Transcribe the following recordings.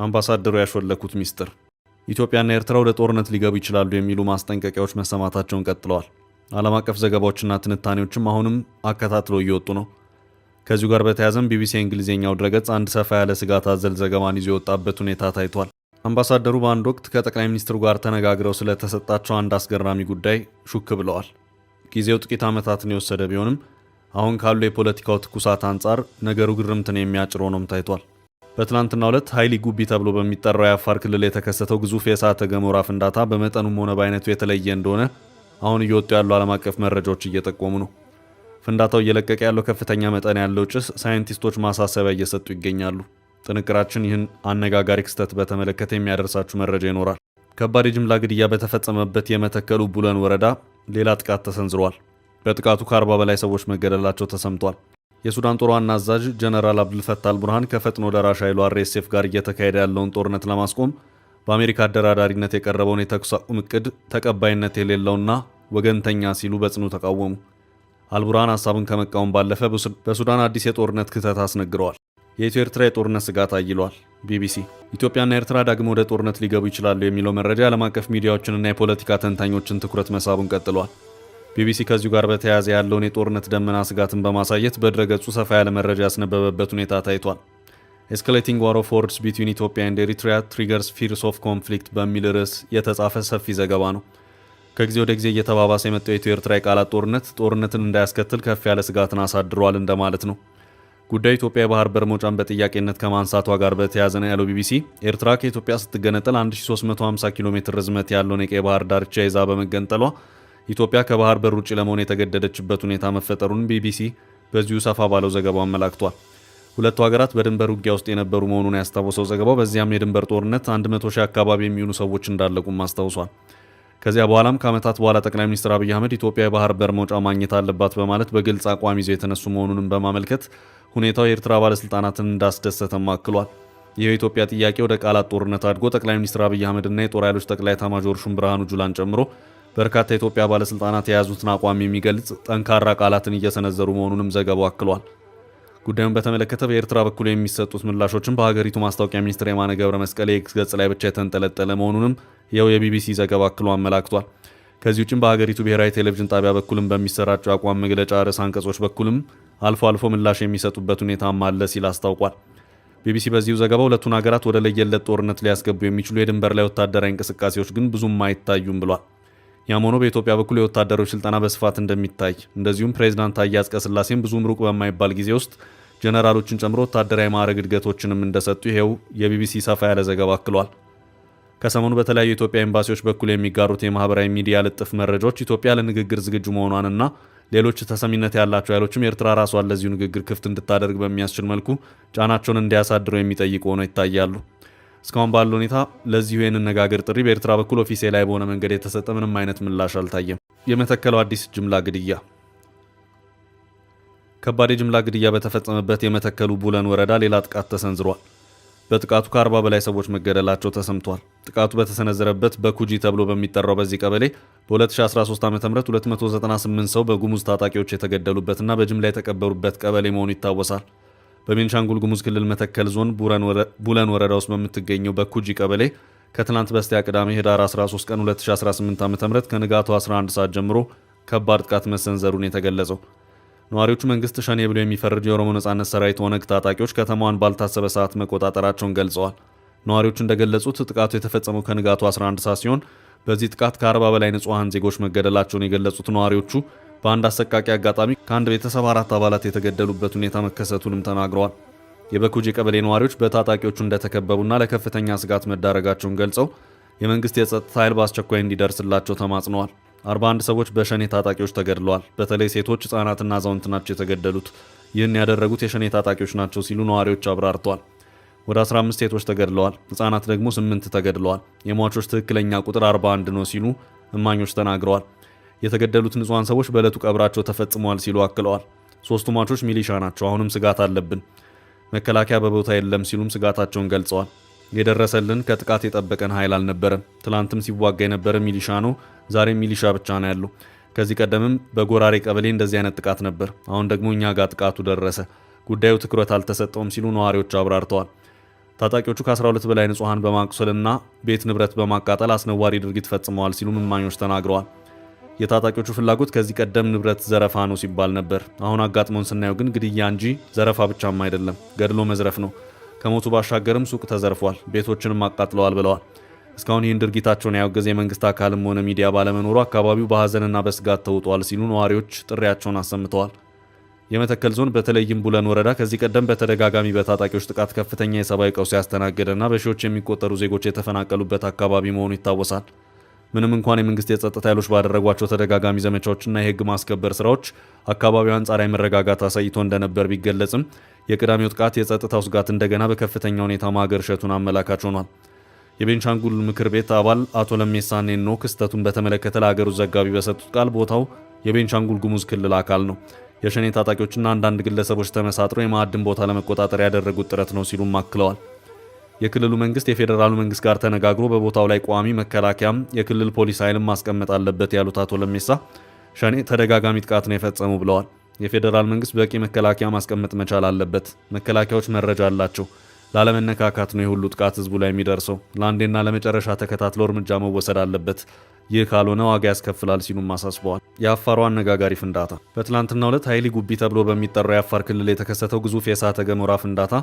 አምባሳደሩ ያሾለኩት ሚስጥር። ኢትዮጵያና ኤርትራ ወደ ጦርነት ሊገቡ ይችላሉ የሚሉ ማስጠንቀቂያዎች መሰማታቸውን ቀጥለዋል። ዓለም አቀፍ ዘገባዎችና ትንታኔዎችም አሁንም አከታትለው እየወጡ ነው። ከዚሁ ጋር በተያያዘም ቢቢሲ የእንግሊዝኛው ድረገጽ አንድ ሰፋ ያለ ስጋት አዘል ዘገባን ይዞ የወጣበት ሁኔታ ታይቷል። አምባሳደሩ በአንድ ወቅት ከጠቅላይ ሚኒስትሩ ጋር ተነጋግረው ስለተሰጣቸው አንድ አስገራሚ ጉዳይ ሹክ ብለዋል። ጊዜው ጥቂት ዓመታትን የወሰደ ቢሆንም አሁን ካሉ የፖለቲካው ትኩሳት አንጻር ነገሩ ግርምትን የሚያጭር ሆኖም ታይቷል። በትናንትናው ዕለት ኃይሊ ጉቢ ተብሎ በሚጠራው የአፋር ክልል የተከሰተው ግዙፍ የእሳተ ገሞራ ፍንዳታ በመጠኑም ሆነ በአይነቱ የተለየ እንደሆነ አሁን እየወጡ ያሉ ዓለም አቀፍ መረጃዎች እየጠቆሙ ነው። ፍንዳታው እየለቀቀ ያለው ከፍተኛ መጠን ያለው ጭስ ሳይንቲስቶች ማሳሰቢያ እየሰጡ ይገኛሉ። ጥንቅራችን ይህን አነጋጋሪ ክስተት በተመለከተ የሚያደርሳችሁ መረጃ ይኖራል። ከባድ የጅምላ ግድያ በተፈጸመበት የመተከሉ ቡለን ወረዳ ሌላ ጥቃት ተሰንዝሯል። በጥቃቱ ከ40 በላይ ሰዎች መገደላቸው ተሰምቷል። የሱዳን ጦር ዋና አዛዥ ጀነራል አብዱልፈታህ አልቡርሃን ከፈጥኖ ደራሽ ኃይሉ አርኤስኤፍ ጋር እየተካሄደ ያለውን ጦርነት ለማስቆም በአሜሪካ አደራዳሪነት የቀረበውን የተኩስ አቁም እቅድ ተቀባይነት የሌለውና ወገንተኛ ሲሉ በጽኑ ተቃወሙ። አልቡርሃን ሀሳቡን ከመቃወም ባለፈ በሱዳን አዲስ የጦርነት ክስተት አስነግረዋል። የኢትዮ ኤርትራ የጦርነት ስጋት አይሏል ቢቢሲ። ኢትዮጵያና ኤርትራ ዳግም ወደ ጦርነት ሊገቡ ይችላሉ የሚለው መረጃ ዓለም አቀፍ ሚዲያዎችንና የፖለቲካ ተንታኞችን ትኩረት መሳቡን ቀጥሏል። ቢቢሲ ከዚሁ ጋር በተያያዘ ያለውን የጦርነት ደመና ስጋትን በማሳየት በድረገጹ ሰፋ ያለ መረጃ ያስነበበበት ሁኔታ ታይቷል። ኤስካሌቲንግ ዋር ኦፍ ወርድስ ቢትዊን ኢትዮጵያ ኤንድ ኤሪትሪያ ትሪገርስ ፊርስ ኦፍ ኮንፍሊክት በሚል ርዕስ የተጻፈ ሰፊ ዘገባ ነው። ከጊዜ ወደ ጊዜ እየተባባሰ የመጣው የኢትዮ ኤርትራ የቃላት ጦርነትን እንዳያስከትል ከፍ ያለ ስጋትን አሳድሯል እንደማለት ነው። ጉዳዩ ኢትዮጵያ የባህር በር መውጫን በጥያቄነት ከማንሳቷ ጋር በተያያዘ ነው ያለው ቢቢሲ። ኤርትራ ከኢትዮጵያ ስትገነጠል 1350 ኪሎ ሜትር ርዝመት ያለውን የቀይ ባህር ዳርቻ ይዛ በመገንጠሏ ኢትዮጵያ ከባህር በር ውጭ ለመሆን የተገደደችበት ሁኔታ መፈጠሩን ቢቢሲ በዚሁ ሰፋ ባለው ዘገባው አመላክቷል። ሁለቱ ሀገራት በድንበር ውጊያ ውስጥ የነበሩ መሆኑን ያስታወሰው ዘገባው በዚያም የድንበር ጦርነት 100 ሺህ አካባቢ የሚሆኑ ሰዎች እንዳለቁም አስታውሷል። ከዚያ በኋላም ከዓመታት በኋላ ጠቅላይ ሚኒስትር አብይ አህመድ ኢትዮጵያ የባህር በር መውጫ ማግኘት አለባት በማለት በግልጽ አቋም ይዘው የተነሱ መሆኑንም በማመልከት ሁኔታው የኤርትራ ባለስልጣናትን እንዳስደሰተም አክሏል። ይህ የኢትዮጵያ ጥያቄ ወደ ቃላት ጦርነት አድጎ ጠቅላይ ሚኒስትር አብይ አህመድና የጦር ኃይሎች ጠቅላይ ኤታማዦር ሹም ብርሃኑ ጁላን ጨምሮ በርካታ የኢትዮጵያ ባለስልጣናት የያዙትን አቋም የሚገልጽ ጠንካራ ቃላትን እየሰነዘሩ መሆኑንም ዘገባው አክሏል። ጉዳዩን በተመለከተ በኤርትራ በኩል የሚሰጡት ምላሾችን በሀገሪቱ ማስታወቂያ ሚኒስትር የማነ ገብረ መስቀል የኤክስ ገጽ ላይ ብቻ የተንጠለጠለ መሆኑንም ይኸው የቢቢሲ ዘገባ አክሎ አመላክቷል። ከዚህ ውጭም በሀገሪቱ ብሔራዊ ቴሌቪዥን ጣቢያ በኩልም በሚሰራጩ አቋም መግለጫ ርዕስ አንቀጾች በኩልም አልፎ አልፎ ምላሽ የሚሰጡበት ሁኔታም አለ ሲል አስታውቋል። ቢቢሲ በዚሁ ዘገባ ሁለቱን ሀገራት ወደ ለየለት ጦርነት ሊያስገቡ የሚችሉ የድንበር ላይ ወታደራዊ እንቅስቃሴዎች ግን ብዙም አይታዩም ብሏል። ያም ሆኖ በኢትዮጵያ በኩል የወታደሮች ስልጠና በስፋት እንደሚታይ እንደዚሁም ፕሬዝዳንት ታዬ አጽቀሥላሴም ብዙም ሩቅ በማይባል ጊዜ ውስጥ ጀነራሎችን ጨምሮ ወታደራዊ ማዕረግ እድገቶችንም እንደሰጡ ይሄው የቢቢሲ ሰፋ ያለ ዘገባ አክሏል። ከሰሞኑ በተለያዩ የኢትዮጵያ ኤምባሲዎች በኩል የሚጋሩት የማህበራዊ ሚዲያ ልጥፍ መረጃዎች ኢትዮጵያ ለንግግር ዝግጁ መሆኗንና ሌሎች ተሰሚነት ያላቸው ኃይሎችም ኤርትራ ራሷን ለዚሁ ንግግር ክፍት እንድታደርግ በሚያስችል መልኩ ጫናቸውን እንዲያሳድሩ የሚጠይቁ ሆነው ይታያሉ። እስካሁን ባለው ሁኔታ ለዚሁ የንነጋገር ጥሪ በኤርትራ በኩል ኦፊሴላዊ በሆነ መንገድ የተሰጠ ምንም አይነት ምላሽ አልታየም። የመተከለው አዲስ ጅምላ ግድያ። ከባድ የጅምላ ግድያ በተፈጸመበት የመተከሉ ቡለን ወረዳ ሌላ ጥቃት ተሰንዝሯል። በጥቃቱ ከ40 በላይ ሰዎች መገደላቸው ተሰምቷል። ጥቃቱ በተሰነዘረበት በኩጂ ተብሎ በሚጠራው በዚህ ቀበሌ በ2013 ዓ.ም 298 ሰው በጉሙዝ ታጣቂዎች የተገደሉበትና በጅምላ የተቀበሩበት ቀበሌ መሆኑ ይታወሳል። በቤንሻንጉል ጉሙዝ ክልል መተከል ዞን ቡለን ወረዳ ውስጥ በምትገኘው በኩጂ ቀበሌ ከትናንት በስቲያ ቅዳሜ ህዳር 13 ቀን 2018 ዓ.ም ከንጋቱ 11 ሰዓት ጀምሮ ከባድ ጥቃት መሰንዘሩን የተገለጸው ነዋሪዎቹ መንግስት ሸኔ ብሎ የሚፈርጅ የኦሮሞ ነጻነት ሰራዊት ኦነግ ታጣቂዎች ከተማዋን ባልታሰበ ሰዓት መቆጣጠራቸውን ገልጸዋል። ነዋሪዎቹ እንደገለጹት ጥቃቱ የተፈጸመው ከንጋቱ 11 ሰዓት ሲሆን በዚህ ጥቃት ከ40 በላይ ንጹሐን ዜጎች መገደላቸውን የገለጹት ነዋሪዎቹ በአንድ አሰቃቂ አጋጣሚ ከአንድ ቤተሰብ 4 አባላት የተገደሉበት ሁኔታ መከሰቱንም ተናግረዋል። የበኩጂ ቀበሌ ነዋሪዎች በታጣቂዎቹ እንደተከበቡና ለከፍተኛ ስጋት መዳረጋቸውን ገልጸው የመንግስት የጸጥታ ኃይል በአስቸኳይ እንዲደርስላቸው ተማጽነዋል። 41 ሰዎች በሸኔ ታጣቂዎች ተገድለዋል። በተለይ ሴቶች፣ ህጻናትና አዛውንት ናቸው የተገደሉት። ይህን ያደረጉት የሸኔ ታጣቂዎች ናቸው ሲሉ ነዋሪዎች አብራርተዋል። ወደ 15 ሴቶች ተገድለዋል፣ ህጻናት ደግሞ 8 ተገድለዋል። የሟቾች ትክክለኛ ቁጥር 41 ነው ሲሉ እማኞች ተናግረዋል። የተገደሉት ንጹሃን ሰዎች በዕለቱ ቀብራቸው ተፈጽመዋል ሲሉ አክለዋል። 3ቱ ሟቾች ሚሊሻ ናቸው፣ አሁንም ስጋት አለብን፣ መከላከያ በቦታ የለም ሲሉም ስጋታቸውን ገልጸዋል። የደረሰልን ከጥቃት የጠበቀን ኃይል አልነበረም። ትላንትም ሲዋጋ የነበረ ሚሊሻ ነው፣ ዛሬም ሚሊሻ ብቻ ነው ያለው። ከዚህ ቀደምም በጎራሬ ቀበሌ እንደዚህ አይነት ጥቃት ነበር። አሁን ደግሞ እኛ ጋር ጥቃቱ ደረሰ። ጉዳዩ ትኩረት አልተሰጠውም ሲሉ ነዋሪዎች አብራርተዋል። ታጣቂዎቹ ከ12 በላይ ንጹሐን በማቁሰልና ቤት ንብረት በማቃጠል አስነዋሪ ድርጊት ፈጽመዋል ሲሉ እማኞች ተናግረዋል። የታጣቂዎቹ ፍላጎት ከዚህ ቀደም ንብረት ዘረፋ ነው ሲባል ነበር። አሁን አጋጥሞን ስናየው ግን ግድያ እንጂ ዘረፋ ብቻም አይደለም፣ ገድሎ መዝረፍ ነው። ከሞቱ ባሻገርም ሱቅ ተዘርፏል፣ ቤቶችንም አቃጥለዋል ብለዋል። እስካሁን ይህን ድርጊታቸውን ያወገዘ የመንግስት አካልም ሆነ ሚዲያ ባለመኖሩ አካባቢው በሐዘንና በስጋት ተውጧል ሲሉ ነዋሪዎች ጥሪያቸውን አሰምተዋል። የመተከል ዞን በተለይም ቡለን ወረዳ ከዚህ ቀደም በተደጋጋሚ በታጣቂዎች ጥቃት ከፍተኛ የሰብአዊ ቀውስ ያስተናገደና በሺዎች የሚቆጠሩ ዜጎች የተፈናቀሉበት አካባቢ መሆኑ ይታወሳል። ምንም እንኳን የመንግስት የጸጥታ ኃይሎች ባደረጓቸው ተደጋጋሚ ዘመቻዎችና የህግ ማስከበር ስራዎች አካባቢው አንጻራዊ መረጋጋት አሳይቶ እንደነበር ቢገለጽም የቅዳሜው ጥቃት የጸጥታው ስጋት እንደገና በከፍተኛ ሁኔታ ማገርሸቱን አመላካች ሆኗል። የቤንሻንጉል ምክር ቤት አባል አቶ ለሜሳ ኔኖ ክስተቱን በተመለከተ ለሀገር ውስጥ ዘጋቢ በሰጡት ቃል ቦታው የቤንሻንጉል ጉሙዝ ክልል አካል ነው፣ የሸኔ ታጣቂዎችና አንዳንድ ግለሰቦች ተመሳጥረው የማዕድን ቦታ ለመቆጣጠር ያደረጉት ጥረት ነው ሲሉም አክለዋል። የክልሉ መንግስት የፌዴራሉ መንግስት ጋር ተነጋግሮ በቦታው ላይ ቋሚ መከላከያም የክልል ፖሊስ ኃይልም ማስቀመጥ አለበት ያሉት አቶ ለሜሳ ሸኔ ተደጋጋሚ ጥቃት ነው የፈጸሙ ብለዋል። የፌዴራል መንግስት በቂ መከላከያ ማስቀመጥ መቻል አለበት። መከላከያዎች መረጃ አላቸው። ላለመነካካት ነው የሁሉ ጥቃት ህዝቡ ላይ የሚደርሰው። ለአንዴና ለመጨረሻ ተከታትሎ እርምጃ መወሰድ አለበት። ይህ ካልሆነ ዋጋ ያስከፍላል ሲሉም አሳስበዋል። የአፋሩ አነጋጋሪ ፍንዳታ። በትላንትናው ዕለት ኃይሊ ጉቢ ተብሎ በሚጠራው የአፋር ክልል የተከሰተው ግዙፍ የእሳተ ገሞራ ፍንዳታ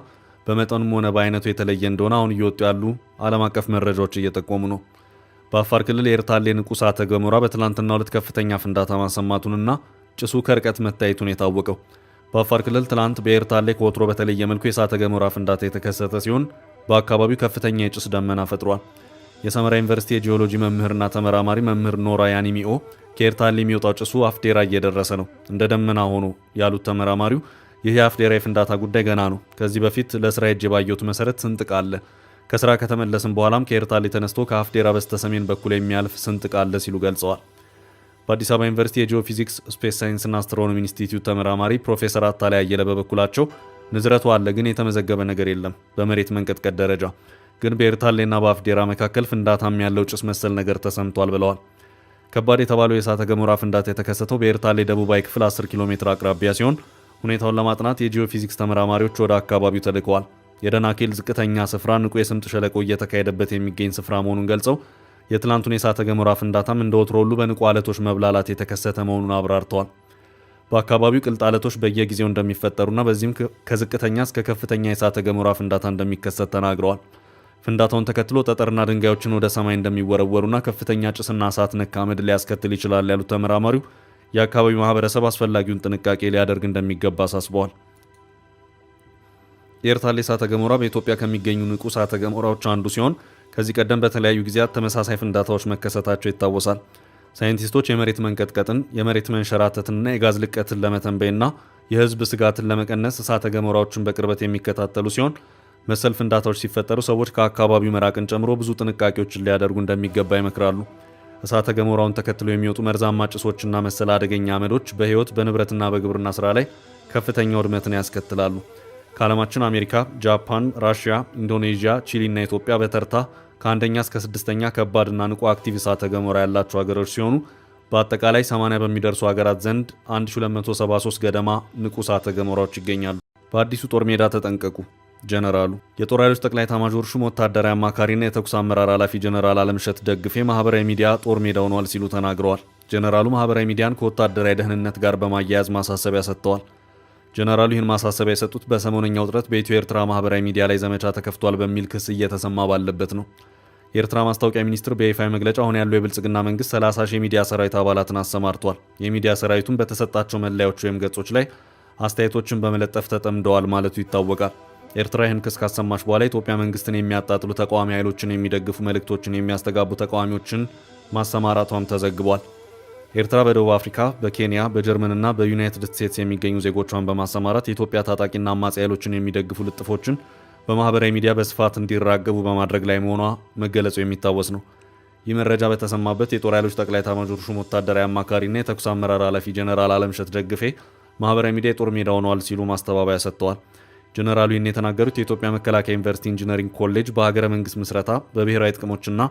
በመጠኑም ሆነ በአይነቱ የተለየ እንደሆነ አሁን እየወጡ ያሉ ዓለም አቀፍ መረጃዎች እየጠቆሙ ነው። በአፋር ክልል የኤርታሌ ንቁ እሳተ ገሞራ በትላንትናው ዕለት ከፍተኛ ፍንዳታ ማሰማቱንና ጭሱ ከርቀት መታየቱን የታወቀው በአፋር ክልል ትላንት በኤርታሌ ከወትሮ በተለየ መልኩ የእሳተ ገሞራ ፍንዳታ የተከሰተ ሲሆን በአካባቢው ከፍተኛ የጭስ ደመና ፈጥሯል። የሰመራ ዩኒቨርሲቲ የጂኦሎጂ መምህርና ተመራማሪ መምህር ኖራ ያኒሚኦ ከኤርታሌ የሚወጣው ጭሱ አፍዴራ እየደረሰ ነው እንደ ደመና ሆኖ ያሉት ተመራማሪው ይህ የአፍዴራ የፍንዳታ ጉዳይ ገና ነው። ከዚህ በፊት ለስራ ሄጄ ባየሁት መሰረት ስንጥቅ አለ። ከስራ ከተመለስን በኋላም ከኤርታሌ ተነስቶ ከአፍዴራ በስተሰሜን በኩል የሚያልፍ ስንጥቅ አለ ሲሉ ገልጸዋል። በአዲስ አበባ ዩኒቨርሲቲ የጂኦፊዚክስ ስፔስ ሳይንስና አስትሮኖሚ ኢንስቲትዩት ተመራማሪ ፕሮፌሰር አታላይ አየለ በበኩላቸው ንዝረቱ አለ፣ ግን የተመዘገበ ነገር የለም በመሬት መንቀጥቀጥ ደረጃ። ግን በኤርታሌና በአፍዴራ መካከል ፍንዳታም ያለው ጭስ መሰል ነገር ተሰምቷል ብለዋል። ከባድ የተባለው የእሳተ ገሞራ ፍንዳታ የተከሰተው በኤርታሌ ደቡባዊ ክፍል 10 ኪሎ ሜትር አቅራቢያ ሲሆን ሁኔታውን ለማጥናት የጂኦፊዚክስ ተመራማሪዎች ወደ አካባቢው ተልከዋል። የደናኬል ዝቅተኛ ስፍራ ንቁ የስምጥ ሸለቆ እየተካሄደበት የሚገኝ ስፍራ መሆኑን ገልጸው የትላንቱን የእሳተ ገሞራ ፍንዳታም እንደ ወትሮ ሁሉ በንቁ አለቶች መብላላት የተከሰተ መሆኑን አብራርተዋል። በአካባቢው ቅልጥ አለቶች በየጊዜው እንደሚፈጠሩና በዚህም ከዝቅተኛ እስከ ከፍተኛ የእሳተ ገሞራ ፍንዳታ እንደሚከሰት ተናግረዋል። ፍንዳታውን ተከትሎ ጠጠርና ድንጋዮችን ወደ ሰማይ እንደሚወረወሩና ከፍተኛ ጭስና እሳት ነክ አመድ ሊያስከትል ይችላል ያሉት ተመራማሪው የአካባቢው ማህበረሰብ አስፈላጊውን ጥንቃቄ ሊያደርግ እንደሚገባ አሳስበዋል። የኤርታሌ እሳተ ገሞራ በኢትዮጵያ ከሚገኙ ንቁ እሳተ ገሞራዎች አንዱ ሲሆን ከዚህ ቀደም በተለያዩ ጊዜያት ተመሳሳይ ፍንዳታዎች መከሰታቸው ይታወሳል። ሳይንቲስቶች የመሬት መንቀጥቀጥን፣ የመሬት መንሸራተትንና የጋዝ ልቀትን ለመተንበይና የህዝብ ስጋትን ለመቀነስ እሳተ ገሞራዎችን በቅርበት የሚከታተሉ ሲሆን መሰል ፍንዳታዎች ሲፈጠሩ ሰዎች ከአካባቢው መራቅን ጨምሮ ብዙ ጥንቃቄዎችን ሊያደርጉ እንደሚገባ ይመክራሉ። እሳተ ገሞራውን ተከትሎ የሚወጡ መርዛማ ጭሶችና መሰል አደገኛ አመዶች በህይወት በንብረትና በግብርና ስራ ላይ ከፍተኛ ውድመትን ያስከትላሉ። ከዓለማችን አሜሪካ፣ ጃፓን፣ ራሽያ፣ ኢንዶኔዥያ፣ ቺሊና ኢትዮጵያ በተርታ ከአንደኛ እስከ ስድስተኛ ከባድና ንቁ አክቲቭ እሳተ ገሞራ ያላቸው ሀገሮች ሲሆኑ በአጠቃላይ 80 በሚደርሱ ሀገራት ዘንድ 1273 ገደማ ንቁ እሳተ ገሞራዎች ይገኛሉ። በአዲሱ ጦር ሜዳ ተጠንቀቁ። ጀነራሉ የጦር ኃይሎች ጠቅላይ ኤታማዦር ሹም ወታደራዊ አማካሪና የተኩስ አመራር ኃላፊ ጀነራል አለምሸት ደግፌ ማህበራዊ ሚዲያ ጦር ሜዳ ሆኗል ሲሉ ተናግረዋል። ጀነራሉ ማህበራዊ ሚዲያን ከወታደራዊ ደህንነት ጋር በማያያዝ ማሳሰቢያ ሰጥተዋል። ጀነራሉ ይህን ማሳሰቢያ የሰጡት በሰሞነኛው ውጥረት በኢትዮ ኤርትራ ማህበራዊ ሚዲያ ላይ ዘመቻ ተከፍቷል በሚል ክስ እየተሰማ ባለበት ነው። የኤርትራ ማስታወቂያ ሚኒስትር በይፋዊ መግለጫ አሁን ያለው የብልጽግና መንግስት 30 ሺህ የሚዲያ ሰራዊት አባላትን አሰማርቷል። የሚዲያ ሰራዊቱን በተሰጣቸው መለያዎች ወይም ገጾች ላይ አስተያየቶችን በመለጠፍ ተጠምደዋል ማለቱ ይታወቃል። ኤርትራ ይህን ክስ ካሰማች በኋላ ኢትዮጵያ መንግስትን የሚያጣጥሉ ተቃዋሚ ኃይሎችን የሚደግፉ መልእክቶችን የሚያስተጋቡ ተቃዋሚዎችን ማሰማራቷም ተዘግቧል። ኤርትራ በደቡብ አፍሪካ፣ በኬንያ፣ በጀርመንና በዩናይትድ ስቴትስ የሚገኙ ዜጎቿን በማሰማራት የኢትዮጵያ ታጣቂና አማጺ ኃይሎችን የሚደግፉ ልጥፎችን በማህበራዊ ሚዲያ በስፋት እንዲራገቡ በማድረግ ላይ መሆኗ መገለጹ የሚታወስ ነው። ይህ መረጃ በተሰማበት የጦር ኃይሎች ጠቅላይ ኤታማዦር ሹም ወታደራዊ አማካሪና የተኩስ አመራር ኃላፊ ጀነራል አለምሸት ደግፌ ማህበራዊ ሚዲያ የጦር ሜዳ ሆነዋል ሲሉ ማስተባበያ ሰጥተዋል። ጀነራሉ ይህን የተናገሩት የኢትዮጵያ መከላከያ ዩኒቨርሲቲ ኢንጂነሪንግ ኮሌጅ በሀገረ መንግስት ምስረታ በብሔራዊ ጥቅሞችና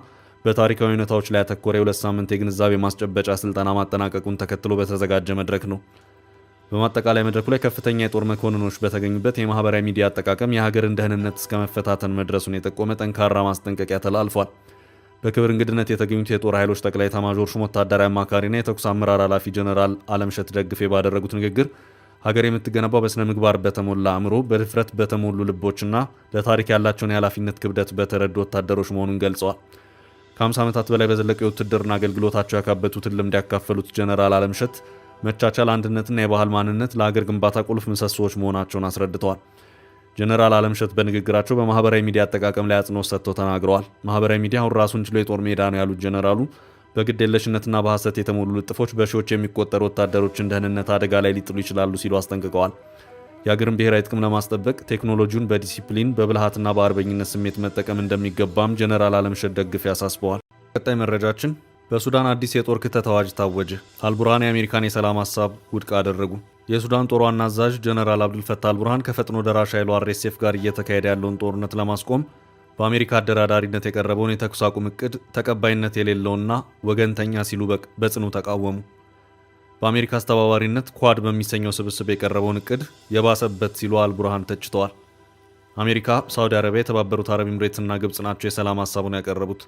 በታሪካዊ ሁኔታዎች ላይ ያተኮረ የ2 ሳምንት የግንዛቤ ማስጨበጫ ስልጠና ማጠናቀቁን ተከትሎ በተዘጋጀ መድረክ ነው። በማጠቃላይ መድረኩ ላይ ከፍተኛ የጦር መኮንኖች በተገኙበት የማህበራዊ ሚዲያ አጠቃቀም የሀገርን ደህንነት እስከ መፈታተን መድረሱን የጠቆመ ጠንካራ ማስጠንቀቂያ ተላልፏል። በክብር እንግድነት የተገኙት የጦር ኃይሎች ጠቅላይ ኤታማዦር ሹም ወታደራዊ አማካሪና የተኩስ አመራር ኃላፊ ጀነራል አለምሸት ደግፌ ባደረጉት ንግግር ሀገር የምትገነባው በስነ ምግባር በተሞላ አእምሮ፣ በድፍረት በተሞሉ ልቦችና ለታሪክ ያላቸውን የኃላፊነት ክብደት በተረዱ ወታደሮች መሆኑን ገልጸዋል። ከ50 ዓመታት በላይ በዘለቀው የውትድርና አገልግሎታቸው ያካበቱትን ልምድ ያካፈሉት ጀነራል አለምሸት መቻቻል፣ አንድነትና የባህል ማንነት ለሀገር ግንባታ ቁልፍ ምሰሶዎች መሆናቸውን አስረድተዋል። ጀነራል አለምሸት በንግግራቸው በማህበራዊ ሚዲያ አጠቃቀም ላይ አጽንኦት ሰጥተው ተናግረዋል። ማህበራዊ ሚዲያ አሁን ራሱን ችሎ የጦር ሜዳ ነው ያሉት ጀነራሉ በግድ የለሽነትና በሐሰት የተሞሉ ልጥፎች በሺዎች የሚቆጠሩ ወታደሮችን ደህንነት አደጋ ላይ ሊጥሉ ይችላሉ ሲሉ አስጠንቅቀዋል። የሀገርን ብሔራዊ ጥቅም ለማስጠበቅ ቴክኖሎጂውን በዲሲፕሊን በብልሃትና በአርበኝነት ስሜት መጠቀም እንደሚገባም ጀነራል አለምሸት ደግፌ ያሳስበዋል። ቀጣይ መረጃችን በሱዳን አዲስ የጦር ክተት አዋጅ ታወጀ። አልቡርሃን የአሜሪካን የሰላም ሀሳብ ውድቅ አደረጉ። የሱዳን ጦር ዋና አዛዥ ጀነራል አብዱልፈታህ አልቡርሃን ከፈጥኖ ደራሽ ኃይሉ አርኤስኤፍ ጋር እየተካሄደ ያለውን ጦርነት ለማስቆም በአሜሪካ አደራዳሪነት የቀረበውን የተኩስ አቁም እቅድ ተቀባይነት የሌለውና ወገንተኛ ሲሉ በጽኑ ተቃወሙ። በአሜሪካ አስተባባሪነት ኳድ በሚሰኘው ስብስብ የቀረበውን እቅድ የባሰበት ሲሉ አልቡርሃን ተችተዋል። አሜሪካ፣ ሳውዲ አረቢያ፣ የተባበሩት አረብ ኤምሬትስና ግብጽ ናቸው የሰላም ሀሳቡን ያቀረቡት።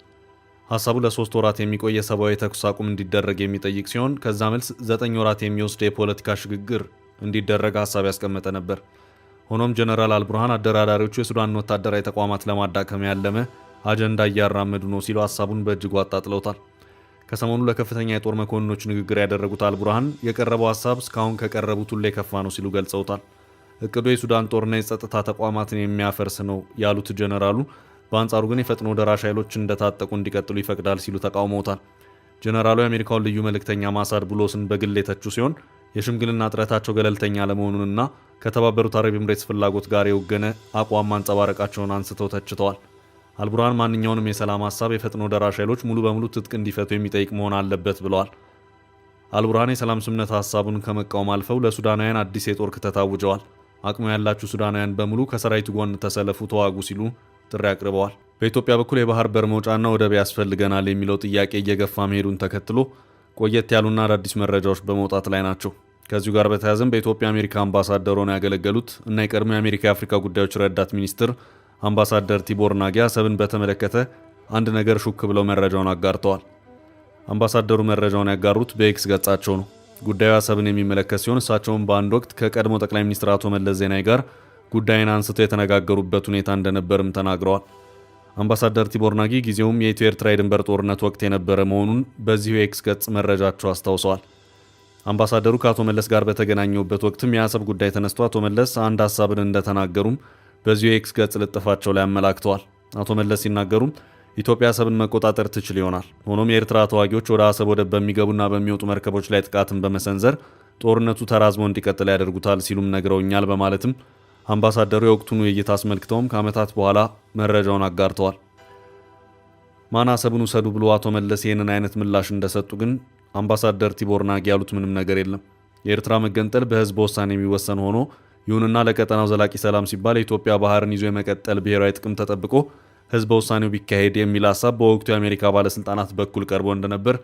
ሀሳቡ ለ3 ወራት የሚቆይ የሰብአዊ ተኩስ አቁም እንዲደረግ የሚጠይቅ ሲሆን ከዛ መልስ 9 ወራት የሚወስድ የፖለቲካ ሽግግር እንዲደረግ ሀሳብ ያስቀመጠ ነበር። ሆኖም ጀነራል አልቡርሃን አደራዳሪዎቹ የሱዳን ወታደራዊ ተቋማት ለማዳከም ያለመ አጀንዳ እያራመዱ ነው ሲሉ ሀሳቡን በእጅጉ አጣጥለውታል። ከሰሞኑ ለከፍተኛ የጦር መኮንኖች ንግግር ያደረጉት አልቡርሃን የቀረበው ሀሳብ እስካሁን ከቀረቡት ሁሉ የከፋ ነው ሲሉ ገልጸውታል። እቅዱ የሱዳን ጦርና የጸጥታ ተቋማትን የሚያፈርስ ነው ያሉት ጀነራሉ በአንጻሩ ግን የፈጥኖ ደራሽ ኃይሎች እንደታጠቁ እንዲቀጥሉ ይፈቅዳል ሲሉ ተቃውመውታል። ጀነራሉ የአሜሪካውን ልዩ መልእክተኛ ማሳድ ቡሎስን በግል የተቹ ሲሆን የሽምግልና ጥረታቸው ገለልተኛ ለመሆኑንና ከተባበሩት አረብ ኤምሬትስ ፍላጎት ጋር የወገነ አቋም ማንጸባረቃቸውን አንስተው ተችተዋል። አልቡርሃን ማንኛውንም የሰላም ሀሳብ የፈጥኖ ደራሽ ኃይሎች ሙሉ በሙሉ ትጥቅ እንዲፈቱ የሚጠይቅ መሆን አለበት ብለዋል። አልቡርሃን የሰላም ስምምነት ሀሳቡን ከመቃወም አልፈው ለሱዳናውያን አዲስ የጦር ክተት አውጀዋል። አቅሙ ያላችሁ ሱዳናውያን በሙሉ ከሰራዊቱ ጎን ተሰለፉ፣ ተዋጉ ሲሉ ጥሪ አቅርበዋል። በኢትዮጵያ በኩል የባህር በር መውጫና ወደብ ያስፈልገናል የሚለው ጥያቄ እየገፋ መሄዱን ተከትሎ ቆየት ያሉና አዳዲስ መረጃዎች በመውጣት ላይ ናቸው። ከዚሁ ጋር በተያያዘም በኢትዮጵያ አሜሪካ አምባሳደር ሆነው ያገለገሉት እና የቀድሞ የአሜሪካ የአፍሪካ ጉዳዮች ረዳት ሚኒስትር አምባሳደር ቲቦር ናጊ አሰብን በተመለከተ አንድ ነገር ሹክ ብለው መረጃውን አጋርተዋል። አምባሳደሩ መረጃውን ያጋሩት በኤክስ ገጻቸው ነው። ጉዳዩ አሰብን የሚመለከት ሲሆን እሳቸውም በአንድ ወቅት ከቀድሞ ጠቅላይ ሚኒስትር አቶ መለስ ዜናዊ ጋር ጉዳይን አንስተው የተነጋገሩበት ሁኔታ እንደነበርም ተናግረዋል። አምባሳደር ቲቦር ናጊ ጊዜውም የኢትዮ ኤርትራ የድንበር ጦርነት ወቅት የነበረ መሆኑን በዚሁ ኤክስ ገጽ መረጃቸው አስታውሰዋል። አምባሳደሩ ከአቶ መለስ ጋር በተገናኙበት ወቅትም የአሰብ ጉዳይ ተነስቶ አቶ መለስ አንድ ሀሳብን እንደተናገሩም በዚሁ ኤክስ ገጽ ልጥፋቸው ላይ አመላክተዋል። አቶ መለስ ሲናገሩም ኢትዮጵያ አሰብን መቆጣጠር ትችል ይሆናል፣ ሆኖም የኤርትራ ተዋጊዎች ወደ አሰብ ወደብ በሚገቡና በሚወጡ መርከቦች ላይ ጥቃትን በመሰንዘር ጦርነቱ ተራዝሞ እንዲቀጥል ያደርጉታል ሲሉም ነግረውኛል በማለትም አምባሳደሩ የወቅቱን ውይይት አስመልክተውም ከዓመታት በኋላ መረጃውን አጋርተዋል። ማን አሰብን ውሰዱ ብሎ አቶ መለስ ይህንን አይነት ምላሽ እንደሰጡ ግን አምባሳደር ቲቦር ናጊ ያሉት ምንም ነገር የለም። የኤርትራ መገንጠል በህዝብ ውሳኔ የሚወሰን ሆኖ ይሁንና ለቀጠናው ዘላቂ ሰላም ሲባል የኢትዮጵያ ባህርን ይዞ የመቀጠል ብሔራዊ ጥቅም ተጠብቆ ህዝበ ውሳኔው ቢካሄድ የሚል ሀሳብ በወቅቱ የአሜሪካ ባለስልጣናት በኩል ቀርቦ እንደነበር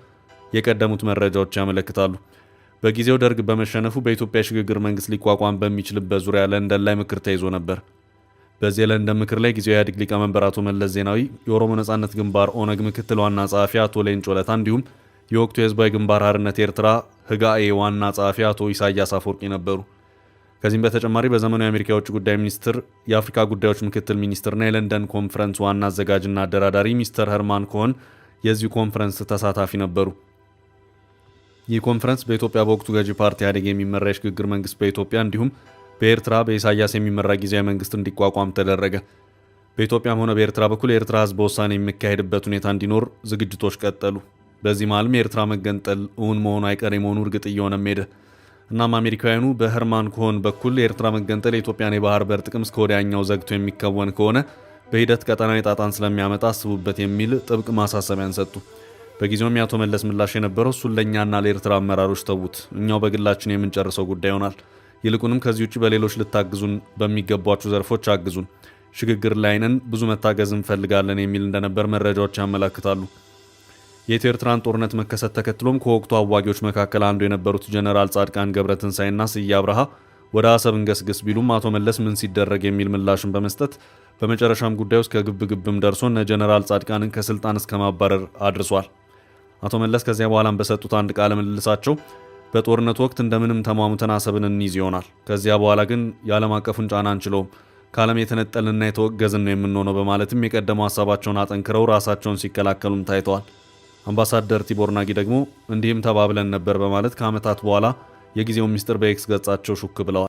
የቀደሙት መረጃዎች ያመለክታሉ። በጊዜው ደርግ በመሸነፉ በኢትዮጵያ የሽግግር መንግስት ሊቋቋም በሚችልበት ዙሪያ ለንደን ላይ ምክር ተይዞ ነበር። በዚህ የለንደን ምክር ላይ ጊዜያዊ ኢህአዴግ ሊቀመንበር አቶ መለስ ዜናዊ፣ የኦሮሞ ነጻነት ግንባር ኦነግ ምክትል ዋና ጸሐፊ አቶ ሌንጮ ለታ እንዲሁም የወቅቱ የህዝባዊ ግንባር ሓርነት ኤርትራ ህጋኤ ዋና ጸሐፊ አቶ ኢሳያስ አፈወርቂ ነበሩ። ከዚህም በተጨማሪ በዘመኑ የአሜሪካ የውጭ ጉዳይ ሚኒስትር የአፍሪካ ጉዳዮች ምክትል ሚኒስትርና የለንደን ኮንፈረንስ ዋና አዘጋጅና አደራዳሪ ሚስተር ኸርማን ኮሆን የዚሁ ኮንፈረንስ ተሳታፊ ነበሩ። ይህ ኮንፈረንስ በኢትዮጵያ በወቅቱ ገዢ ፓርቲ ኢህአዴግ የሚመራ የሽግግር መንግስት በኢትዮጵያ እንዲሁም በኤርትራ በኢሳያስ የሚመራ ጊዜያዊ መንግስት እንዲቋቋም ተደረገ። በኢትዮጵያም ሆነ በኤርትራ በኩል የኤርትራ ህዝብ በውሳኔ የሚካሄድበት ሁኔታ እንዲኖር ዝግጅቶች ቀጠሉ። በዚህ መሃልም የኤርትራ መገንጠል እውን መሆኑ አይቀሬ መሆኑ እርግጥ እየሆነም ሄደ። እናም አሜሪካውያኑ በኸርማን ኮሆን በኩል የኤርትራ መገንጠል የኢትዮጵያን የባህር በር ጥቅም እስከ ወዲያኛው ዘግቶ የሚከወን ከሆነ በሂደት ቀጠናዊ ጣጣን ስለሚያመጣ አስቡበት የሚል ጥብቅ ማሳሰቢያን ሰጡ። በጊዜውም የአቶ መለስ ምላሽ የነበረው እሱን ለእኛና ለኤርትራ አመራሮች ተዉት፣ እኛው በግላችን የምንጨርሰው ጉዳይ ይሆናል፣ ይልቁንም ከዚህ ውጭ በሌሎች ልታግዙን በሚገቧችሁ ዘርፎች አግዙን፣ ሽግግር ላይ ነን፣ ብዙ መታገዝ እንፈልጋለን የሚል እንደነበር መረጃዎች ያመለክታሉ። የኢትዮ ኤርትራን ጦርነት መከሰት ተከትሎም ከወቅቱ አዋጊዎች መካከል አንዱ የነበሩት ጀነራል ጻድቃን ገብረትንሳኤና ስዬ አብርሃ ወደ አሰብ እንገስግስ ቢሉም አቶ መለስ ምን ሲደረግ የሚል ምላሽን በመስጠት በመጨረሻም ጉዳዩ እስከ ግብግብም ደርሶ እነ ጀነራል ጻድቃንን ከስልጣን እስከ ማባረር አድርሷል። አቶ መለስ ከዚያ በኋላም በሰጡት አንድ ቃለ ምልልሳቸው በጦርነቱ ወቅት እንደምንም ተሟሙተን አሰብን እንይዝ ይሆናል፣ ከዚያ በኋላ ግን የዓለም አቀፉን ጫና አንችለውም፣ ከዓለም የተነጠልንና የተወገዝን ነው የምንሆነው በማለትም የቀደመው ሀሳባቸውን አጠንክረው ራሳቸውን ሲከላከሉም ታይተዋል። አምባሳደር ቲቦር ናጊ ደግሞ እንዲህም ተባብለን ነበር በማለት ከዓመታት በኋላ የጊዜው ሚስጥር በኤክስ ገጻቸው ሹክ ብለዋል።